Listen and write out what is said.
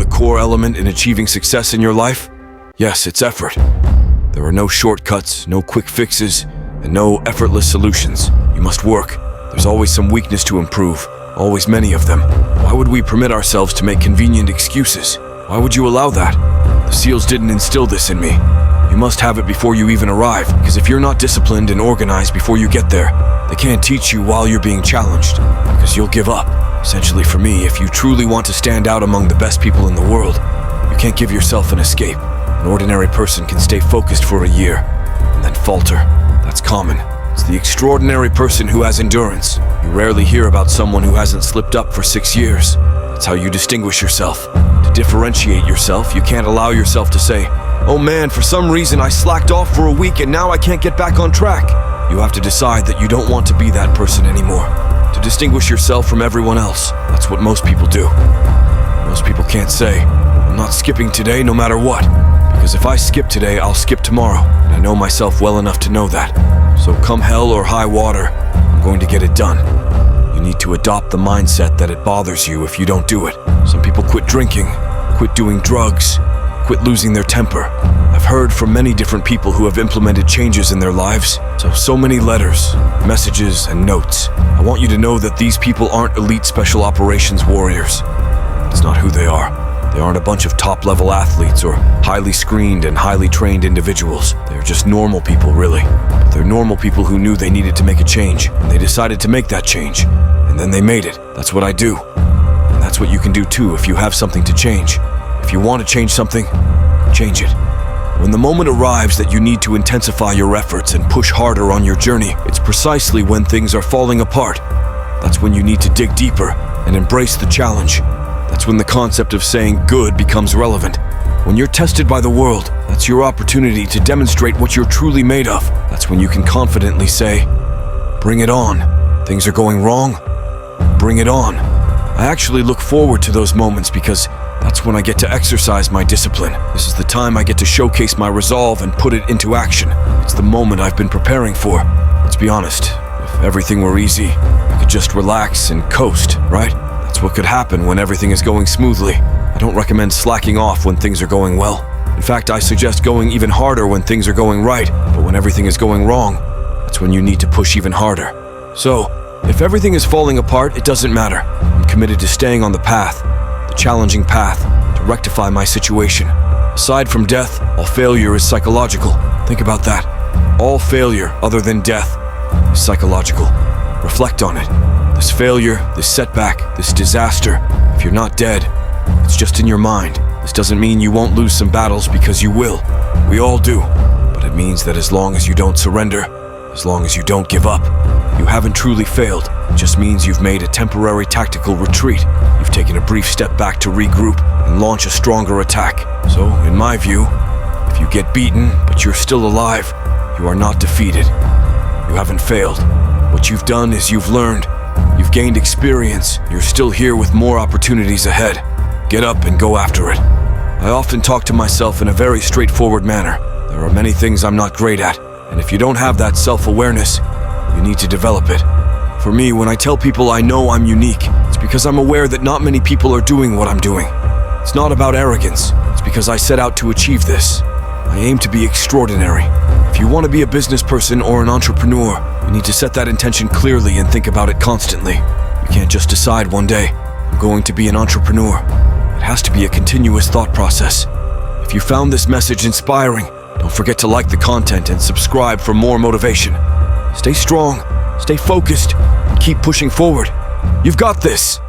the core element in achieving success in your life? Yes, it's effort. There are no shortcuts, no quick fixes, and no effortless solutions. You must work. There's always some weakness to improve, always many of them. Why would we permit ourselves to make convenient excuses? Why would you allow that? The SEALs didn't instill this in me. You must have it before you even arrive, because if you're not disciplined and organized before you get there, they can't teach you while you're being challenged, because you'll give up. Essentially for me, if you truly want to stand out among the best people in the world, you can't give yourself an escape. An ordinary person can stay focused for a year, and then falter. That's common. It's the extraordinary person who has endurance. You rarely hear about someone who hasn't slipped up for 6 years. That's how you distinguish yourself. To differentiate yourself, you can't allow yourself to say, "Oh man, for some reason I slacked off for a week and now I can't get back on track." You have to decide that you don't want to be that person anymore. To distinguish yourself from everyone else, that's what most people do. Most people can't say, "I'm not skipping today no matter what." Because if I skip today, I'll skip tomorrow. And I know myself well enough to know that. So come hell or high water, I'm going to get it done. You need to adopt the mindset that it bothers you if you don't do it. Some people quit drinking, quit doing drugs, quit losing their temper. I've heard from many different people who have implemented changes in their lives. So many letters, messages, and notes. I want you to know that these people aren't elite special operations warriors. It's not who they are. They aren't a bunch of top-level athletes or highly screened and highly trained individuals. They're just normal people, really. But they're normal people who knew they needed to make a change, and they decided to make that change. And then they made it. That's what I do. And that's what you can do too if you have something to change. If you want to change something, change it. When the moment arrives that you need to intensify your efforts and push harder on your journey, it's precisely when things are falling apart. That's when you need to dig deeper and embrace the challenge. That's when the concept of saying good becomes relevant. When you're tested by the world, that's your opportunity to demonstrate what you're truly made of. That's when you can confidently say, "Bring it on. Things are going wrong. Bring it on." I actually look forward to those moments because that's when I get to exercise my discipline. This is the time I get to showcase my resolve and put it into action. It's the moment I've been preparing for. Let's be honest, if everything were easy, I could just relax and coast, right? That's what could happen when everything is going smoothly. I don't recommend slacking off when things are going well. In fact, I suggest going even harder when things are going right. But when everything is going wrong, that's when you need to push even harder. So, if everything is falling apart, it doesn't matter. I'm committed to staying on the path, the challenging path, to rectify my situation. Aside from death, all failure is psychological. Think about that. All failure, other than death, is psychological. Reflect on it. This failure, this setback, this disaster, if you're not dead, it's just in your mind. This doesn't mean you won't lose some battles, because you will. We all do. But it means that as long as you don't surrender, as long as you don't give up, you haven't truly failed. It just means you've made a temporary tactical retreat. You've taken a brief step back to regroup and launch a stronger attack. So, in my view, if you get beaten, but you're still alive, you are not defeated. You haven't failed. What you've done is you've learned. You've gained experience. You're still here with more opportunities ahead. Get up and go after it. I often talk to myself in a very straightforward manner. There are many things I'm not great at, and if you don't have that self-awareness, you need to develop it. For me, when I tell people I know I'm unique, it's because I'm aware that not many people are doing what I'm doing. It's not about arrogance. It's because I set out to achieve this. I aim to be extraordinary. If you want to be a business person or an entrepreneur, you need to set that intention clearly and think about it constantly. You can't just decide one day, "I'm going to be an entrepreneur." It has to be a continuous thought process. If you found this message inspiring, don't forget to like the content and subscribe for more motivation. Stay strong, stay focused, and keep pushing forward. You've got this.